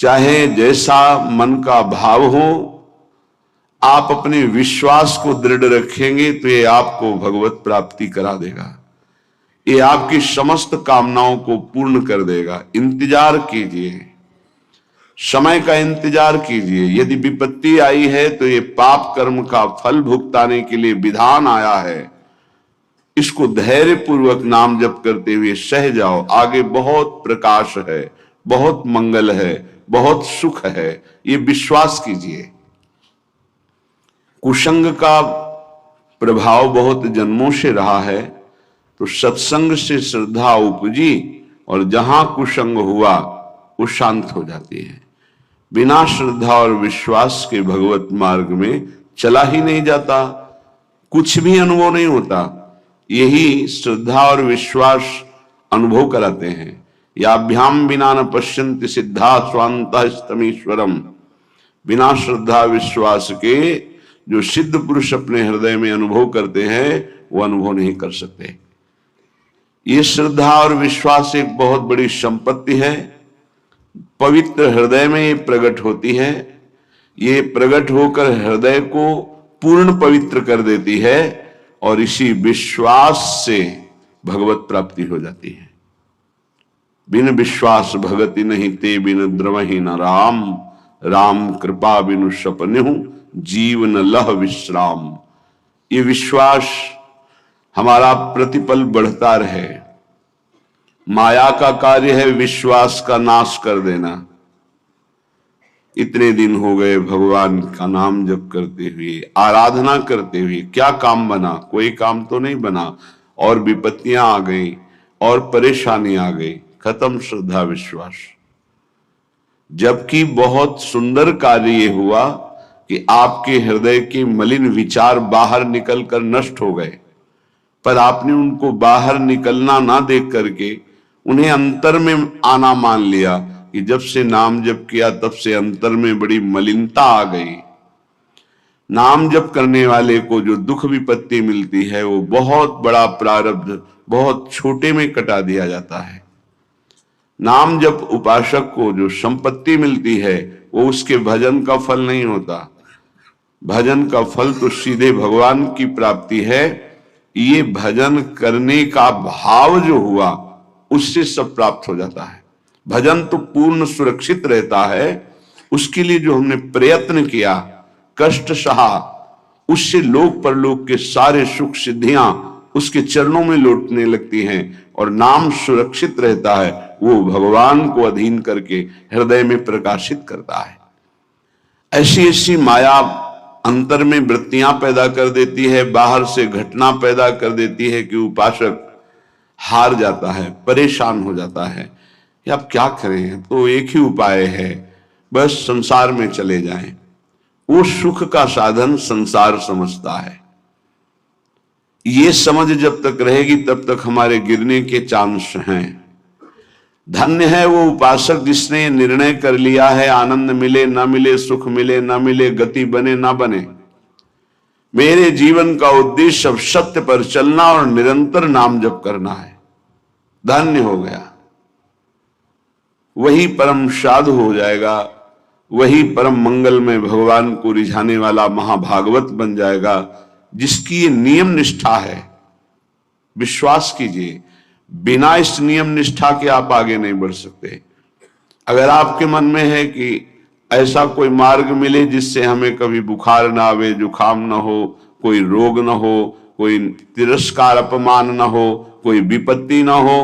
चाहे जैसा मन का भाव हो, आप अपने विश्वास को दृढ़ रखेंगे तो ये आपको भगवत प्राप्ति करा देगा। ये आपकी समस्त कामनाओं को पूर्ण कर देगा। इंतजार कीजिए, समय का इंतजार कीजिए। यदि विपत्ति आई है तो ये पाप कर्म का फल भुगताने के लिए विधान आया है। इसको धैर्य पूर्वक नाम जप करते हुए सह जाओ। आगे बहुत प्रकाश है, बहुत मंगल है, बहुत सुख है, ये विश्वास कीजिए। कुसंग का प्रभाव बहुत जन्मों से रहा है, तो सत्संग से श्रद्धा उपजी और जहां कुसंग हुआ वो शांत हो जाती है। बिना श्रद्धा और विश्वास के भगवत मार्ग में चला ही नहीं जाता, कुछ भी अनुभव नहीं होता। यही श्रद्धा और विश्वास अनुभव कराते हैं। याभ्याम बिना न पश्यन्ति सिद्धा स्वांतः स्तमीश्वरम। बिना श्रद्धा विश्वास के जो सिद्ध पुरुष अपने हृदय में अनुभव करते हैं वो अनुभव नहीं कर सकते। ये श्रद्धा और विश्वास एक बहुत बड़ी संपत्ति है। पवित्र हृदय में ये प्रकट होती है। ये प्रकट होकर हृदय को पूर्ण पवित्र कर देती है और इसी विश्वास से भगवत प्राप्ति हो जाती है। बिन विश्वास भगति नहीं ते बिन द्रवहि न राम। राम कृपा बिनु सपन्यु जीवन लह विश्राम। ये विश्वास हमारा प्रतिपल बढ़ता रहे। माया का कार्य है विश्वास का नाश कर देना। इतने दिन हो गए भगवान का नाम जप करते हुए, आराधना करते हुए, क्या काम बना? कोई काम तो नहीं बना। और विपत्तियां आ गई और परेशानी आ गई, खत्म श्रद्धा विश्वास। जबकि बहुत सुंदर कार्य ये हुआ कि आपके हृदय के मलिन विचार बाहर निकलकर नष्ट हो गए, पर आपने उनको बाहर निकलना ना देख करके उन्हें अंतर में आना मान लिया कि जब से नाम जप किया तब से अंतर में बड़ी मलिनता आ गई। नाम जप करने वाले को जो दुख विपत्ति मिलती है वो बहुत बड़ा प्रारब्ध बहुत छोटे में कटा दिया जाता है। नाम जप उपासक को जो संपत्ति मिलती है वो उसके भजन का फल नहीं होता। भजन का फल तो सीधे भगवान की प्राप्ति है। ये भजन करने का भाव जो हुआ उससे सब प्राप्त हो जाता है। भजन तो पूर्ण सुरक्षित रहता है। उसके लिए जो हमने प्रयत्न किया, कष्ट सहा, उससे लोक परलोक के सारे सुख सिद्धियां उसके चरणों में लौटने लगती हैं और नाम सुरक्षित रहता है। वो भगवान को अधीन करके हृदय में प्रकाशित करता है। ऐसी ऐसी माया अंतर में वृत्तियां पैदा कर देती है, बाहर से घटना पैदा कर देती है कि उपासक हार जाता है, परेशान हो जाता है कि आप क्या करें, तो एक ही उपाय है, बस संसार में चले जाएं। वो सुख का साधन संसार समझता है। ये समझ जब तक रहेगी तब तक हमारे गिरने के चांस हैं। धन्य है वो उपासक जिसने निर्णय कर लिया है, आनंद मिले ना मिले, सुख मिले ना मिले, गति बने ना बने, मेरे जीवन का उद्देश्य अब सत्य पर चलना और निरंतर नाम जप करना है। धन्य हो गया, वही परम साधु हो जाएगा, वही परम मंगल में भगवान को रिझाने वाला महाभागवत बन जाएगा, जिसकी ये नियम निष्ठा है। विश्वास कीजिए, बिना इस नियम निष्ठा के आप आगे नहीं बढ़ सकते। अगर आपके मन में है कि ऐसा कोई मार्ग मिले जिससे हमें कभी बुखार ना आवे, जुखाम ना हो, कोई रोग ना हो, कोई तिरस्कार अपमान ना हो, कोई विपत्ति ना हो,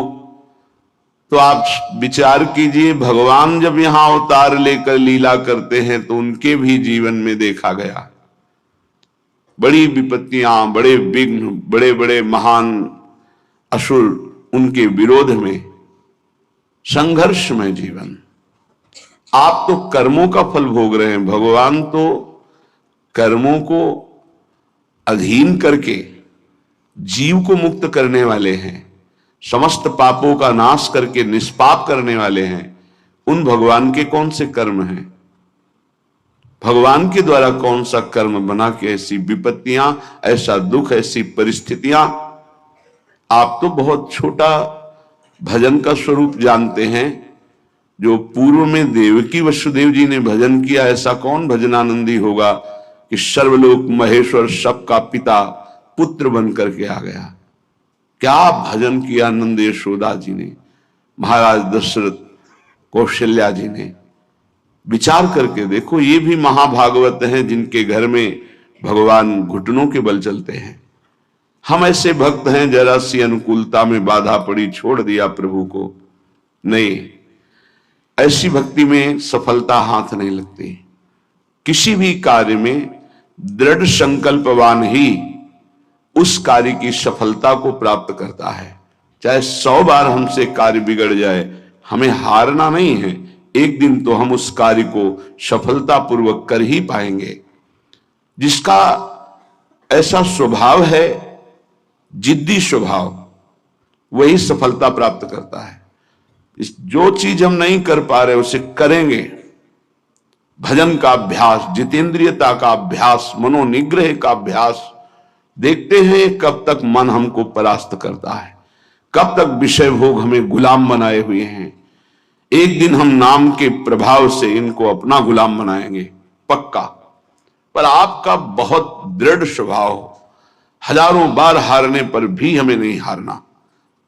तो आप विचार कीजिए, भगवान जब यहां अवतार लेकर लीला करते हैं तो उनके भी जीवन में देखा गया बड़ी विपत्तियां, बड़े विघ्न, बड़े बड़े महान असुर उनके विरोध में, संघर्ष में जीवन। आप तो कर्मों का फल भोग रहे हैं, भगवान तो कर्मों को अधीन करके जीव को मुक्त करने वाले हैं, समस्त पापों का नाश करके निष्पाप करने वाले हैं। उन भगवान के कौन से कर्म हैं? भगवान के द्वारा कौन सा कर्म बना के ऐसी विपत्तियां, ऐसा दुख, ऐसी परिस्थितियां? आप तो बहुत छोटा भजन का स्वरूप जानते हैं, जो पूर्व में देवकी वसुदेव जी ने भजन किया, ऐसा कौन भजनानंदी होगा कि सर्वलोक महेश्वर सबका पिता पुत्र बन करके आ गया। क्या भजन किया नंद यशोदा जी ने, महाराज दशरथ, कौशल्या जी ने। विचार करके देखो, ये भी महाभागवत हैं जिनके घर में भगवान घुटनों के बल चलते हैं। हम ऐसे भक्त हैं, जरा सी अनुकूलता में बाधा पड़ी छोड़ दिया प्रभु को। नहीं, ऐसी भक्ति में सफलता हाथ नहीं लगती। किसी भी कार्य में दृढ़ संकल्पवान ही उस कार्य की सफलता को प्राप्त करता है। चाहे 100 बार हमसे कार्य बिगड़ जाए, हमें हारना नहीं है। एक दिन तो हम उस कार्य को सफलतापूर्वक कर ही पाएंगे। जिसका ऐसा स्वभाव है, जिद्दी स्वभाव, वही सफलता प्राप्त करता है। जो चीज हम नहीं कर पा रहे उसे करेंगे। भजन का अभ्यास, जितेंद्रियता का अभ्यास, मनोनिग्रह का अभ्यास। देखते हैं कब तक मन हमको परास्त करता है, कब तक विषय भोग हमें गुलाम बनाए हुए हैं। एक दिन हम नाम के प्रभाव से इनको अपना गुलाम बनाएंगे, पक्का। पर आपका बहुत दृढ़ स्वभाव, हजारों बार हारने पर भी हमें नहीं हारना,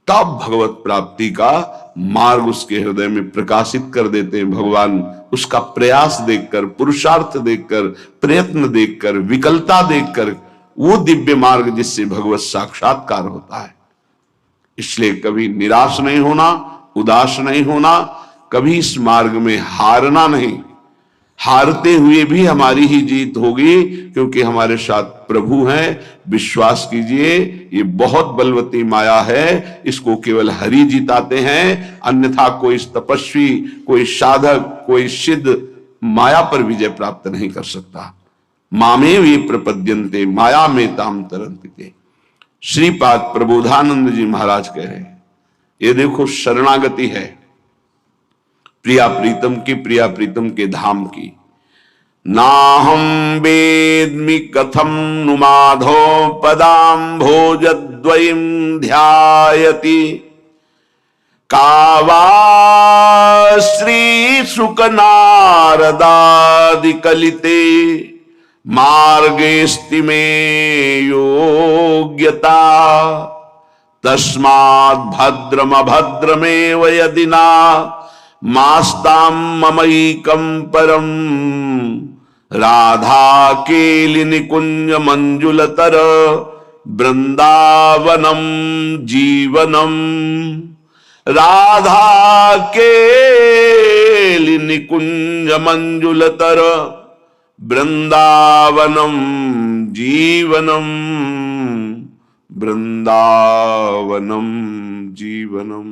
तब भगवत प्राप्ति का मार्ग उसके हृदय में प्रकाशित कर देते हैं भगवान। उसका प्रयास देखकर, पुरुषार्थ देखकर, प्रयत्न देखकर, विकलता देखकर, वो दिव्य मार्ग जिससे भगवत साक्षात्कार होता है। इसलिए कभी निराश नहीं होना, उदास नहीं होना, कभी इस मार्ग में हारना नहीं। हारते हुए भी हमारी ही जीत होगी, क्योंकि हमारे साथ प्रभु हैं। विश्वास कीजिए, ये बहुत बलवती माया है, इसको केवल हरि जिताते हैं। अन्यथा कोई तपस्वी, कोई साधक, कोई सिद्ध माया पर विजय प्राप्त नहीं कर सकता। मामेव ये प्रपद्यन्ते माया में ताम तरन्ते। श्रीपाद प्रबोधानंद जी महाराज कह रहे हैं, ये देखो शरणागति है प्रिया प्रीतम की, प्रिया प्रीतम के धाम की। नाहं वेद्मि कथम नु माधो पदाम्भोजद्वयं ध्यायति, कावा श्री शुक नारदादि कलिते, मार्गेस्ति मे योग्यता, तस्माद् भद्रम अभद्रमेव यदि ना मास्तां ममैकं परम, राधा केलि निकुंज मंजुलतर वृंदावनम जीवनम, राधा केलि निकुंज मंजुलतर वृंदावनम जीवनम, वृंदावनम जीवनम।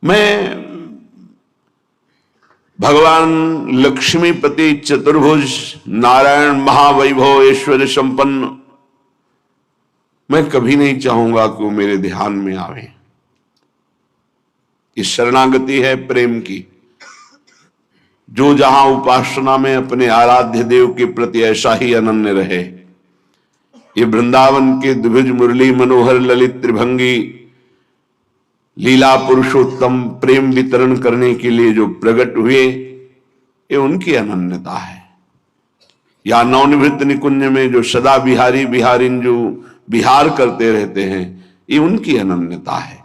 मैं भगवान लक्ष्मीपति चतुर्भुज नारायण महावैभव ऐश्वर्य संपन्न, मैं कभी नहीं चाहूंगा कि वो मेरे ध्यान में आवे। ये शरणागति है प्रेम की। जो जहां उपासना में अपने आराध्य देव के प्रति ऐसा ही अनन्य रहे। ये वृंदावन के द्विभुज मुरली मनोहर ललित त्रिभंगी लीला पुरुषोत्तम प्रेम वितरण करने के लिए जो प्रकट हुए, ये उनकी अनन्यता है। या नवनिवृत्त निकुंज में जो सदा बिहारी बिहारिन जो विहार करते रहते हैं, ये उनकी अनन्यता है।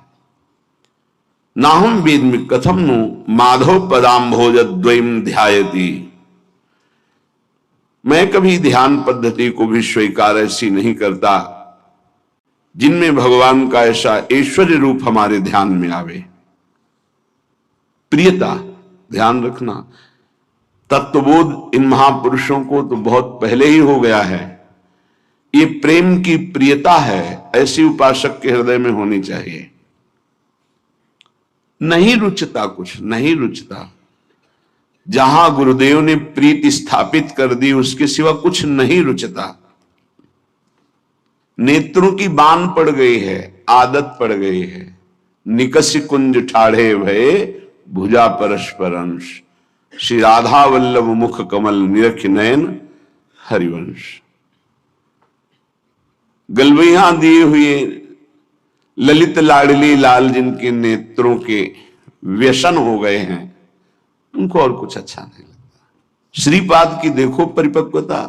नाहं वेद्मि कथम नु माधव पदाम्भोजद्वयं ध्यायति। मैं कभी ध्यान पद्धति को भी स्वीकार ऐसी नहीं करता जिनमें भगवान का ऐसा ऐश्वर्य रूप हमारे ध्यान में आवे। प्रियता, ध्यान रखना, तत्वबोध इन महापुरुषों को तो बहुत पहले ही हो गया है। ये प्रेम की प्रियता है, ऐसी उपासक के हृदय में होनी चाहिए। नहीं रुचता, कुछ नहीं रुचता। जहां गुरुदेव ने प्रीति स्थापित कर दी, उसके सिवा कुछ नहीं रुचता। नेत्रों की बान पड़ गई है, आदत पड़ गई है। निकसि कुंज ठाढ़े भये भुजा परस्पर अंश, श्री राधा वल्लभ मुख कमल निरख नयन हरिवंश। गलबैया दिए हुए ललित लाडली लाल जिनके नेत्रों के व्यसन हो गए हैं, उनको और कुछ अच्छा नहीं लगता। श्रीपाद की देखो परिपक्वता,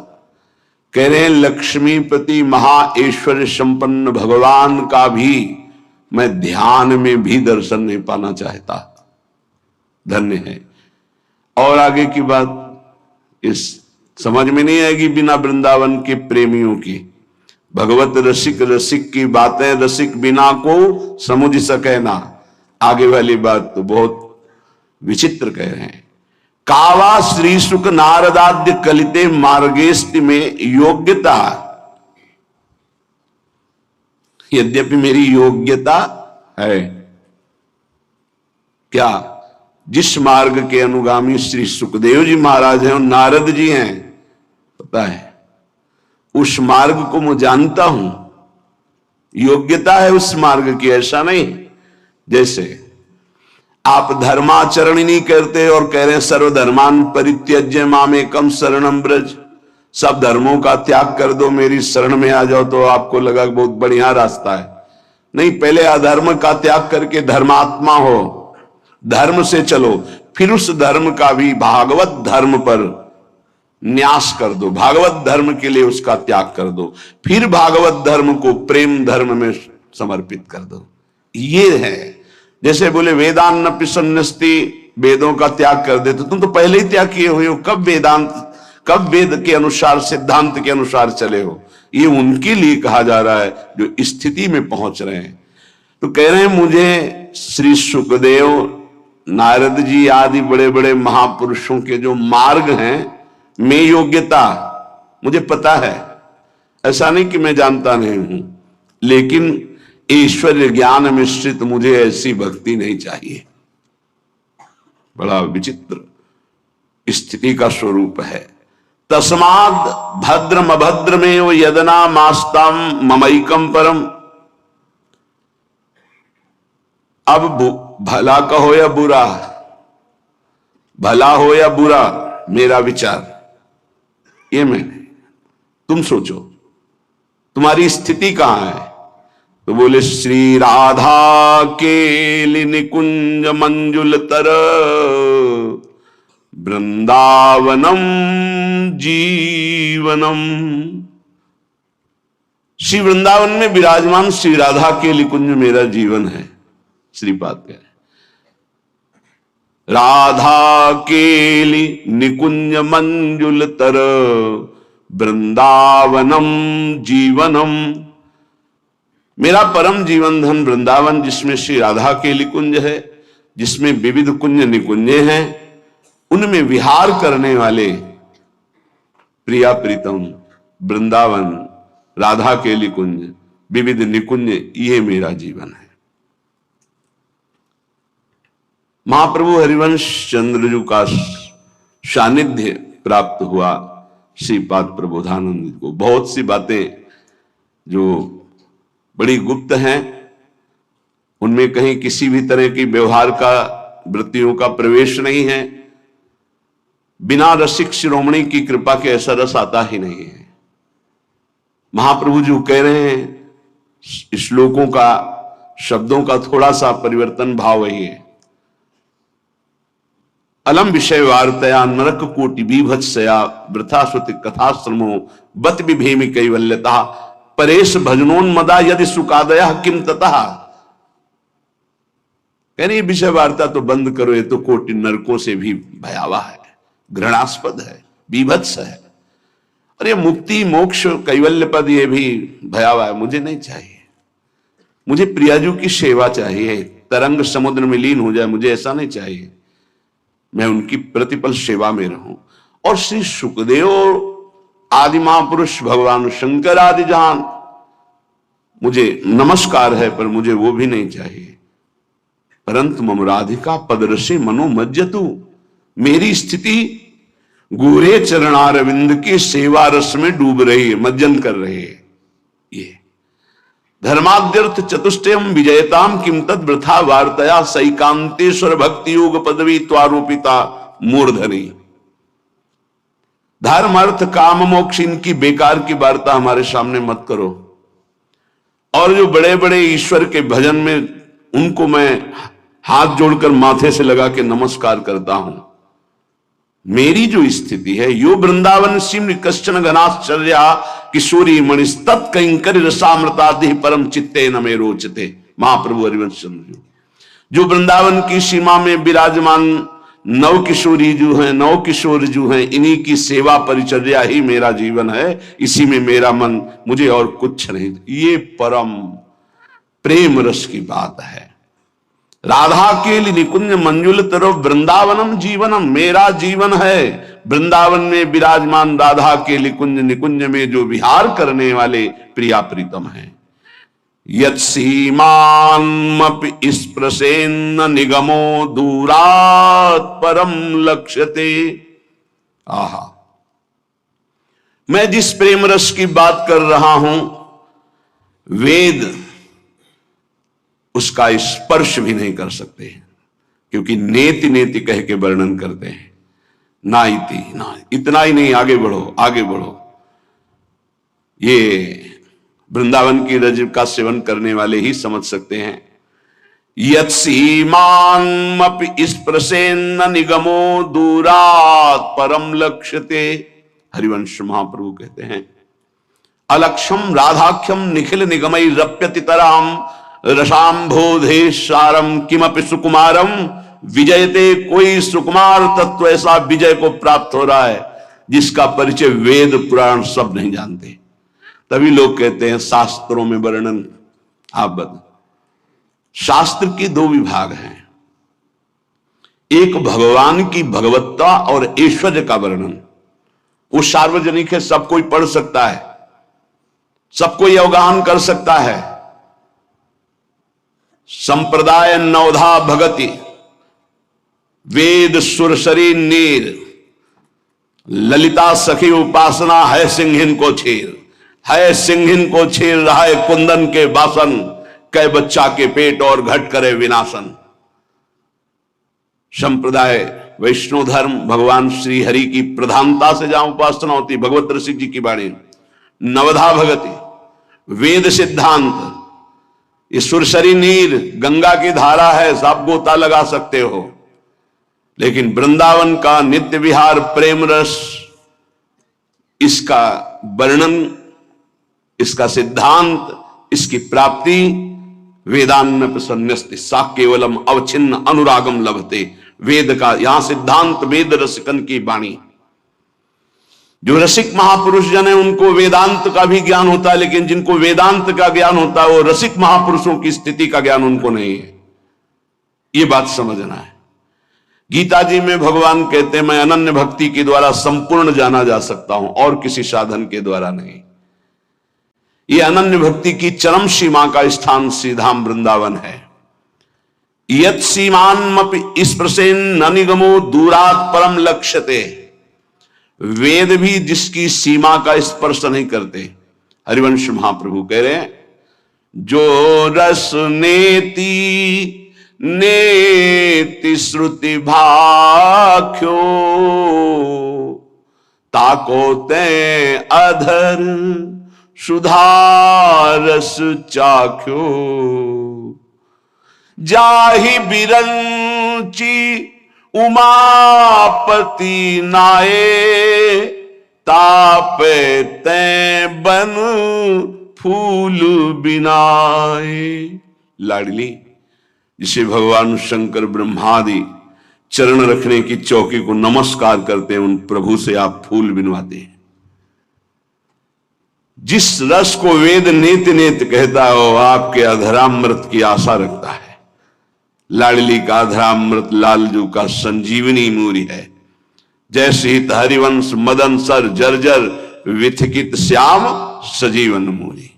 कह रहे हैं लक्ष्मीपति महाऐश्वर्य संपन्न भगवान का भी मैं ध्यान में भी दर्शन नहीं पाना चाहता, धन्य है। और आगे की बात इस समझ में नहीं आएगी बिना वृंदावन के प्रेमियों की। भगवत रसिक रसिक की बातें रसिक बिना को समझ सके ना। आगे वाली बात तो बहुत विचित्र कह रहे हैं। कावा श्री सुख नारदाद्य कलिते मार्गेस्ति में योग्यता, यद्यपि मेरी योग्यता है क्या, जिस मार्ग के अनुगामी श्री सुखदेव जी महाराज हैं और नारद जी हैं, पता है उस मार्ग को मैं जानता हूं, योग्यता है उस मार्ग की। ऐसा नहीं जैसे आप धर्माचरण ही नहीं करते और कह रहे हैं सर्वधर्मान परित्यज्य मामेकम शरणम ब्रज, सब धर्मों का त्याग कर दो मेरी शरण में आ जाओ, तो आपको लगा बहुत बढ़िया रास्ता है। नहीं, पहले अधर्म का त्याग करके धर्मात्मा हो, धर्म से चलो, फिर उस धर्म का भी भागवत धर्म पर न्यास कर दो, भागवत धर्म के लिए उसका त्याग कर दो, फिर भागवत धर्म को प्रेम धर्म में समर्पित कर दो। ये है जैसे बोले वेदांत न पिसन्नस्ति, वेदों का त्याग कर दे, तो तुम तो पहले ही त्याग किए हुए हो, कब वेदांत, कब वेद के अनुसार सिद्धांत के अनुसार चले हो। ये उनके लिए कहा जा रहा है जो स्थिति में पहुंच रहे हैं। तो कह रहे हैं मुझे श्री सुखदेव नारद जी आदि बड़े बड़े महापुरुषों के जो मार्ग हैं में योग्यता मुझे पता है, ऐसा नहीं कि मैं जानता नहीं हूं, लेकिन ऐश्वर्य ज्ञान मिश्रित मुझे ऐसी भक्ति नहीं चाहिए। बड़ा विचित्र स्थिति का स्वरूप है। तस्माद भद्रम अभद्र में वो यदना मास्ताम ममैकम परम। अब भला कहो या बुरा, भला हो या बुरा, मेरा विचार ये मैंने, तुम सोचो तुम्हारी स्थिति कहां है। तो बोले श्री राधा के निकुंज मंजुल तर वृंदावनम जीवनम। श्री वृंदावन में विराजमान श्री राधा के निकुंज मेरा जीवन है। श्रीपाद कह राधा केली निकुंज मंजुल तर वृंदावनम जीवनम। मेरा परम जीवन धन वृंदावन, जिसमें श्री राधा के निकुंज है, जिसमें विविध कुंज निकुंजे हैं, उनमें विहार करने वाले प्रिया प्रीतम वृंदावन, राधा के निकुंज, विविध निकुंज, ये मेरा जीवन है। महाप्रभु हरिवंश चंद्रजू का सानिध्य प्राप्त हुआ श्रीपाद प्रबोधानंद को। बहुत सी बातें जो बड़ी गुप्त हैं, उनमें कहीं किसी भी तरह की व्यवहार का, वृत्तियों का प्रवेश नहीं है। बिना रसिक शिरोमणि की कृपा के ऐसा रस आता ही नहीं है। महाप्रभु जो कह रहे हैं श्लोकों का, शब्दों का थोड़ा सा परिवर्तन भाव वही है। अलम विषय वार्तया नरक कोटि बीभत्सया वृथा श्रुति कथाश्रमो बत विभेमि कैवल्यता परेश भजनोन्मदा यदि सुकादया किम ततः। कहने विषय वार्ता तो बंद करो, ये तो कोटि नरकों से भी भयावह है, घृणास्पद है, बीभत्स है। और ये मुक्ति मोक्ष कैवल्य पद ये भी भयावह है, मुझे नहीं चाहिए। मुझे प्रियाजू की सेवा चाहिए, तरंग समुद्र में लीन हो जाए, मुझे ऐसा नहीं चाहिए। मैं उनकी प्रतिपल सेवा में रहूं। और श्री सुखदेव आदि महापुरुष, भगवान शंकर आदि जान, मुझे नमस्कार है, पर मुझे वो भी नहीं चाहिए। परंतु मम राधिका पदरसे मनोमज्जतु। मेरी स्थिति गोरे चरणारविंद के सेवा रस में डूब रही है, मज्जन कर रही है। ये धर्माद्यर्थ चतुष्टयम विजयताम किम तद वृथा वार्तया सैकांतेश्वर भक्ति योग पदवी त्वारोपिता मूर्धनी। धर्म अर्थ काम मोक्ष, इनकी बेकार की वार्ता हमारे सामने मत करो। और जो बड़े बड़े ईश्वर के भजन में, उनको मैं हाथ जोड़कर माथे से लगा के नमस्कार करता हूं। मेरी जो स्थिति है, यो वृंदावन सिम कश्चन घनाश्चर्या किशोरी मणिस्तत् कंकर रसामृतादि परम चित्ते न मे रोचते। महाप्रभु हरिवंश चंद्र जो वृंदावन की सीमा में विराजमान नव किशोरी जो हैं, नव किशोर जो हैं, इन्हीं की सेवा परिचर्या ही मेरा जीवन है, इसी में मेरा मन, मुझे और कुछ नहीं। ये परम प्रेम रस की बात है। राधा के लिए निकुंज मंजुल तरो वृंदावनम जीवनम, मेरा जीवन है वृंदावन में विराजमान राधा के निकुंज, निकुंज में जो विहार करने वाले प्रिया प्रीतम है। यत् सीमान्मपि स्पृशेन्न निगमो दूरात् परम लक्ष्यते। आहा, मैं जिस प्रेम रस की बात कर रहा हूं, वेद उसका स्पर्श भी नहीं कर सकते, क्योंकि नेति नेति कह के वर्णन करते हैं। ना इति, ना इतना ही नहीं, आगे बढ़ो आगे बढ़ो। ये वृंदावन की रज का सेवन करने वाले ही समझ सकते हैं। यत् सीमान्मपि स्पृशेन्न निगमो दूरात् परम लक्ष्यते। हरिवंश महाप्रभु कहते हैं, अलक्षम राधाख्यम निखिल निगमई रप्यति तराम रसाम्भोधे सारम किमपि सुकुमारम विजयते। कोई सुकुमार तत्व ऐसा विजय को प्राप्त हो रहा है जिसका परिचय वेद पुराण सब नहीं जानते। तभी लोग कहते हैं शास्त्रों में वर्णन। आप बता, शास्त्र के दो विभाग हैं, एक भगवान की भगवत्ता और ऐश्वर्य का वर्णन। वो सार्वजनिक है, सब कोई पढ़ सकता है, सब कोई अवगाहन कर सकता है। संप्रदाय नवधा भगति वेद सुरसरी नीर, ललिता सखी उपासना है सिंहिन को छेर। है सिंहिन को छेर रहा है कुंदन के बासन, कै बच्चा के पेट और घट करे विनाशन। संप्रदाय वैष्णव धर्म, भगवान श्री हरि की प्रधानता से जहां उपासना होती, भगवत ऋषि जी की वाणी। नवधा भगति वेद सिद्धांत, ये सुरसरी नीर गंगा की धारा है, सब गोता लगा सकते हो। लेकिन वृंदावन का नित्य विहार प्रेम रस, इसका वर्णन, इसका सिद्धांत, इसकी प्राप्ति वेदान्न प्रसन्नस्ति सा केवलम अवच्छिन्न अनुरागम लभते। वेद का यहां सिद्धांत, वेद रसिकन की वाणी। जो रसिक महापुरुष जन है उनको वेदांत का भी ज्ञान होता है, लेकिन जिनको वेदांत का ज्ञान होता है वो रसिक महापुरुषों की स्थिति का ज्ञान उनको नहीं है। ये बात समझना है। गीता जी में भगवान कहते हैं, मैं अनन्य भक्ति के द्वारा संपूर्ण जाना जा सकता हूं और किसी साधन के द्वारा नहीं। ये अनन्य भक्ति की चरम सीमा का स्थान श्री धाम वृंदावन है। यत् सीमान्मपि स्पृशेन्न निगमो दूरात् परम लक्ष्यते। वेद भी जिसकी सीमा का स्पर्श नहीं करते। हरिवंश महाप्रभु कह रहे हैं, जो रस नेति नेति श्रुति भाख्यो ताको ते अधर सुधारस चाख्यो। जाहि बिरंची उमापति नाये तापे ते बन फूल बिनाए। लाडली, जिसे भगवान शंकर ब्रह्मादि चरण रखने की चौकी को नमस्कार करते हैं, उन प्रभु से आप फूल बिनवाते हैं। जिस रस को वेद नेत नेत कहता है वो आपके अधरामृत की आशा रखता है। लाडली का अधरामृत लालजू का संजीवनी मूरी है। जैसे हित हरिवंश मदन सर जर्जर विथकित श्याम सजीवन मूरी।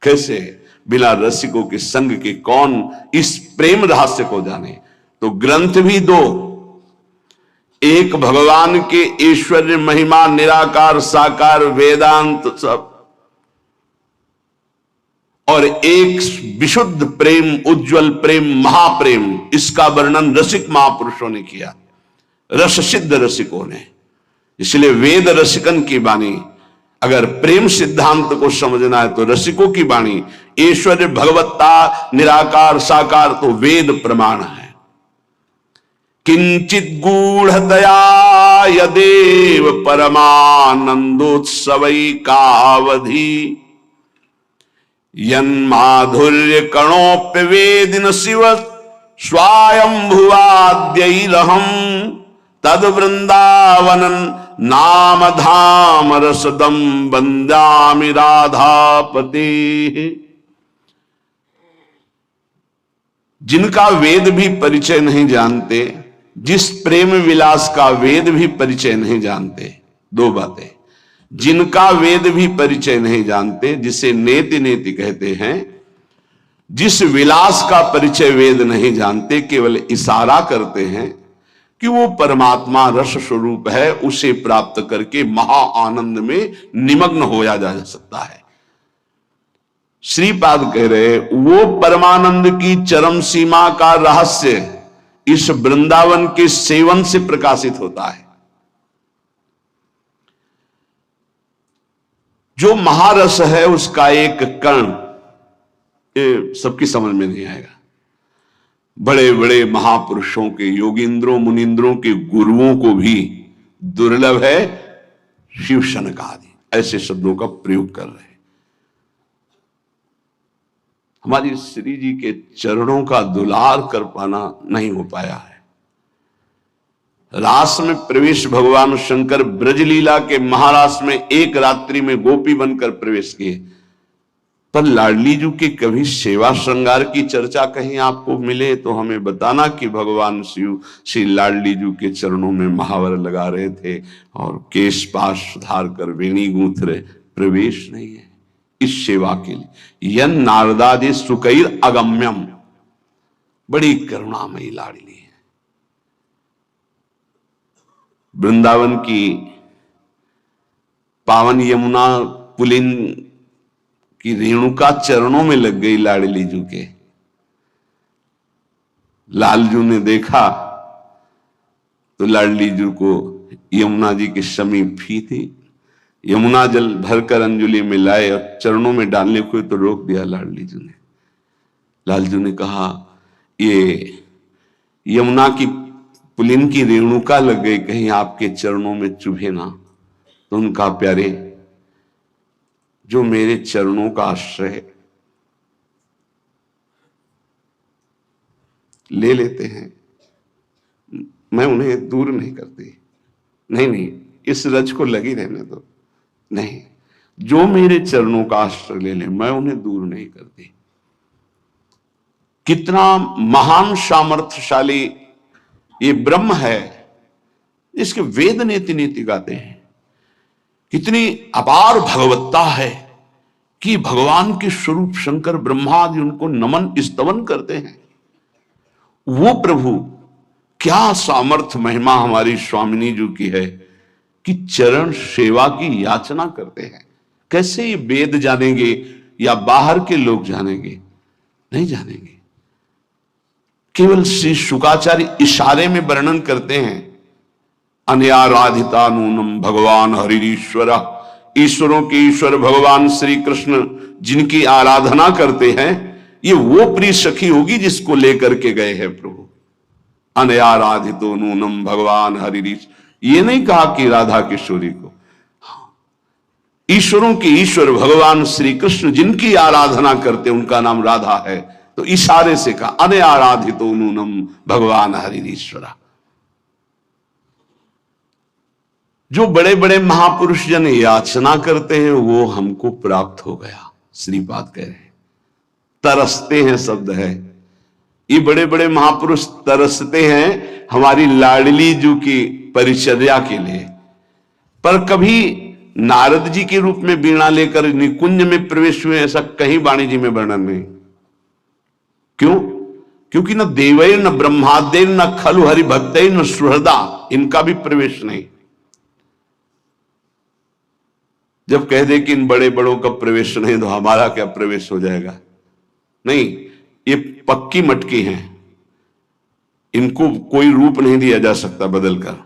कैसे बिना रसिकों के संग के कौन इस प्रेम रहस्य को जाने। तो ग्रंथ भी दो, एक भगवान के ऐश्वर्य महिमा निराकार साकार वेदांत सब, और एक विशुद्ध प्रेम उज्जवल प्रेम महाप्रेम, इसका वर्णन रसिक महापुरुषों ने किया, रस सिद्ध रसिकों ने। इसलिए वेद रसिकन की वाणी, अगर प्रेम सिद्धांत को समझना है तो रसिकों की वाणी ऐश्वर्य भगवत्ता निराकार साकार तो वेद प्रमाण है। किंचित गूढ़तया यदेव परमानंदोत्सवैकावधि यन्माधुर्य कणोप्य वेदिन शिव स्वायंभुवाद्यैरहं तद वृंदावनन नाम धाम रसदम वंदामि राधापते। जिनका वेद भी परिचय नहीं जानते, जिस प्रेम विलास का वेद भी परिचय नहीं जानते, दो बातें, जिनका वेद भी परिचय नहीं जानते, जिसे नेति नेति कहते हैं, जिस विलास का परिचय वेद नहीं जानते, केवल इशारा करते हैं कि वो परमात्मा रस स्वरूप है, उसे प्राप्त करके महा आनंद में निमग्न होया जा सकता है। श्रीपाद कह रहे वो परमानंद की चरम सीमा का रहस्य इस वृंदावन के सेवन से प्रकाशित होता है। जो महारस है उसका एक कण ये सबकी समझ में नहीं आएगा। बड़े बड़े महापुरुषों के, योगींद्रों मुनींद्रों के गुरुओं को भी दुर्लभ है शिव शनक आदि ऐसे शब्दों का प्रयोग कर रहे हैं। हमारी श्री जी के चरणों का दुलार कर पाना नहीं हो पाया है। रास में प्रवेश भगवान शंकर ब्रजलीला के महारास में एक रात्रि में गोपी बनकर प्रवेश किए, पर लाडली जी के कभी सेवा श्रृंगार की चर्चा कहीं आपको मिले तो हमें बताना कि भगवान शिव श्री लाडली जी के चरणों में महावर लगा रहे थे और केश पाश सुधार कर वेणी गूंथ रहे। प्रवेश नहीं है इस सेवा के लिए। यन नारदादि सुकैर अगम्यम, बड़ी करुणामयी लाडली है। वृंदावन की पावन यमुना पुलिन की रेणुका चरणों में लग गई लाडली जू के। लालजू ने देखा तो लाडली जू को यमुना जी के समीप ही थी। यमुना जल भरकर अंजुलि में लाए और चरणों में डालने को तो रोक दिया लाडली जू ने। लालजू ने कहा ये यमुना की पुलिन की रेणुका लग गई, कहीं आपके चरणों में चुभे ना। तो उनका प्यारे, जो मेरे चरणों का आश्रय ले लेते हैं मैं उन्हें दूर नहीं करती। नहीं, इस रज को लगी रहने दो। नहीं, जो मेरे चरणों का आश्रय ले ले मैं उन्हें दूर नहीं करती। कितना महान सामर्थ्यशाली ये ब्रह्म है जिसके वेद नेति नेति गाते हैं। कितनी अपार भगवत्ता है कि भगवान के स्वरूप शंकर ब्रह्मादि उनको नमन स्तवन करते हैं। वो प्रभु, क्या सामर्थ्य महिमा हमारी स्वामिनी जी की है कि चरण सेवा की याचना करते हैं। कैसे ये वेद जानेंगे या बाहर के लोग जानेंगे? नहीं जानेंगे। केवल श्री शुकाचार्य इशारे में वर्णन करते हैं, अनयाराधिता नूनम भगवान हरिश्वर, ईश्वरों के ईश्वर भगवान श्री कृष्ण जिनकी आराधना करते हैं, ये वो प्रिय सखी होगी जिसको लेकर के गए हैं प्रभु। अनयाराधितो नूनम भगवान हरिश्वर, ये नहीं कहा कि राधा किशोरी को, ईश्वरों के ईश्वर भगवान श्री कृष्ण जिनकी आराधना करते उनका नाम राधा है। तो इशारे से कहा अनयाराधितो नूनम भगवान हरिश्वरा। जो बड़े बड़े महापुरुष जन याचना करते हैं वो हमको प्राप्त हो गया। श्रीपाद कह रहे हैं तरसते हैं शब्द है, ये बड़े बड़े महापुरुष तरसते हैं हमारी लाडली जू की परिचर्या के लिए। पर कभी नारद जी के रूप में वीणा लेकर निकुंज में प्रवेश हुए ऐसा कहीं वाणी जी में वर्णन नहीं। क्यों? क्योंकि न देवै न ब्रह्मादे न खलु हरि भक्तै न सुहृदा, इनका भी प्रवेश नहीं। जब कह दे कि इन बड़े बड़ों का प्रवेश नहीं तो हमारा क्या प्रवेश हो जाएगा? नहीं, ये पक्की मटकी हैं, इनको कोई रूप नहीं दिया जा सकता बदलकर।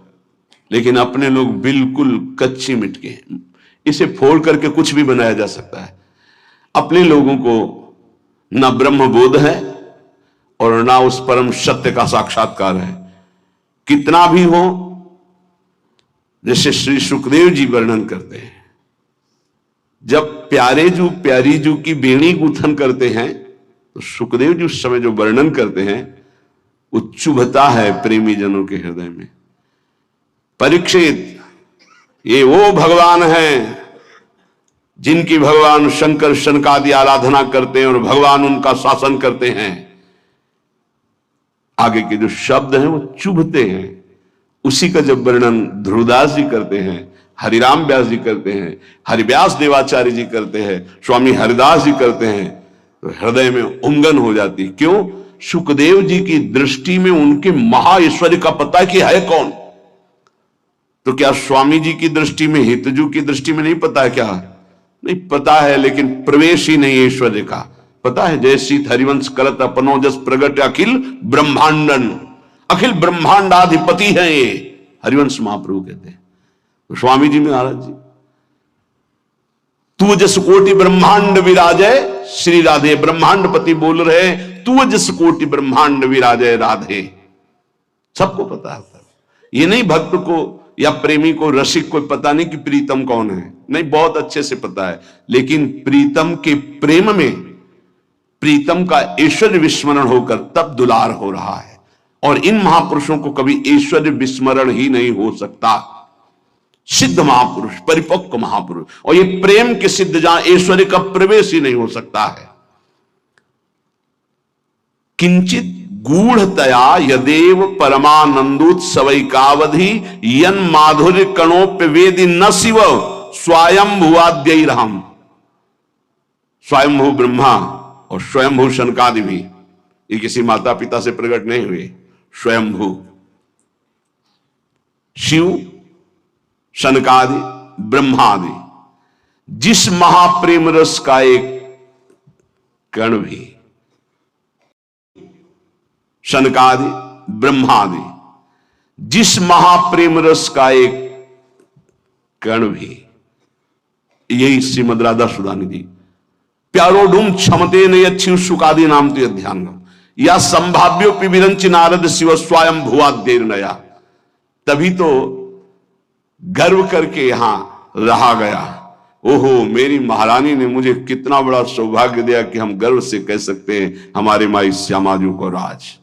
लेकिन अपने लोग बिल्कुल कच्ची मिटके हैं, इसे फोड़ करके कुछ भी बनाया जा सकता है। अपने लोगों को ना ब्रह्म बोध है और ना उस परम सत्य का साक्षात्कार है। कितना भी हो, जैसे श्री सुखदेव जी वर्णन करते हैं, जब प्यारे जू प्यारी जू की बेणी गुथन करते हैं तो सुखदेव जी उस समय जो वर्णन करते हैं वो चुभता है प्रेमी जनों के हृदय में। परीक्षित, ये वो भगवान हैं जिनकी भगवान शंकर शनकादि आराधना करते हैं और भगवान उनका शासन करते हैं। आगे के जो शब्द हैं वो चुभते हैं। उसी का जब वर्णन ध्रुवदास जी करते हैं, हरिराम व्यास जी करते हैं, हरिव्यास देवाचार्य जी करते हैं, स्वामी हरिदास जी करते हैं, तो हृदय में उमगन हो जाती। क्यों? सुखदेव जी की दृष्टि में उनके महाईश्वर्य का पता कि है कौन। तो क्या स्वामी जी की दृष्टि में, हितजू की दृष्टि में नहीं पता है? क्या नहीं पता है, लेकिन प्रवेश ही नहीं ऐश्वर्य का। पता है, जय शीत हरिवंश करत अपनो जस प्रगट अखिल ब्रह्मांडन, अखिल ब्रह्मांडाधिपति है ये, हरिवंश महाप्रभु कहते हैं। तो स्वामी जी महाराज जी, तू जस कोटि ब्रह्मांड विराजय श्री राधे, ब्रह्मांडपति बोल रहे, तू जस कोटि ब्रह्मांड विराजय राधे। सबको पता है। ये नहीं भक्त को या प्रेमी को, रसिक को पता नहीं कि प्रीतम कौन है, नहीं, बहुत अच्छे से पता है। लेकिन प्रीतम के प्रेम में प्रीतम का ऐश्वर्य विस्मरण होकर तब दुलार हो रहा है। और इन महापुरुषों को कभी ऐश्वर्य विस्मरण ही नहीं हो सकता। सिद्ध महापुरुष, परिपक्व महापुरुष, और ये प्रेम के सिद्ध जहां ऐश्वर्य का प्रवेश ही नहीं हो सकता है। किंचित गूढ़तया यदेव परमानंदोत्सवैकावधि यन माधुर्य कणोप्य वेदि न शिव स्वयंभुवाद्यैरहम्। स्वयंभू ब्रह्मा और स्वयंभू शनकादि भी, ये किसी माता पिता से प्रकट नहीं हुए। स्वयंभू शिव, शनकादि, ब्रह्मादि, जिस महाप्रेम रस का एक कण भी, शनकादि, ब्रह्मादि, जिस महाप्रेम रस का एक कण भी, यही श्रीमद राधा सुधानिधि प्यारोडुम क्षमते नयच्छिव सुकादि नाम तो ध्यान, या संभाव्योपि विरंच नारद शिव स्वयं भुवाद्यैर नया। तभी तो गर्व करके यहां रहा गया। ओहो, मेरी महारानी ने मुझे कितना बड़ा सौभाग्य दिया कि हम गर्व से कह सकते हैं हमारे माई श्यामाजू को राज।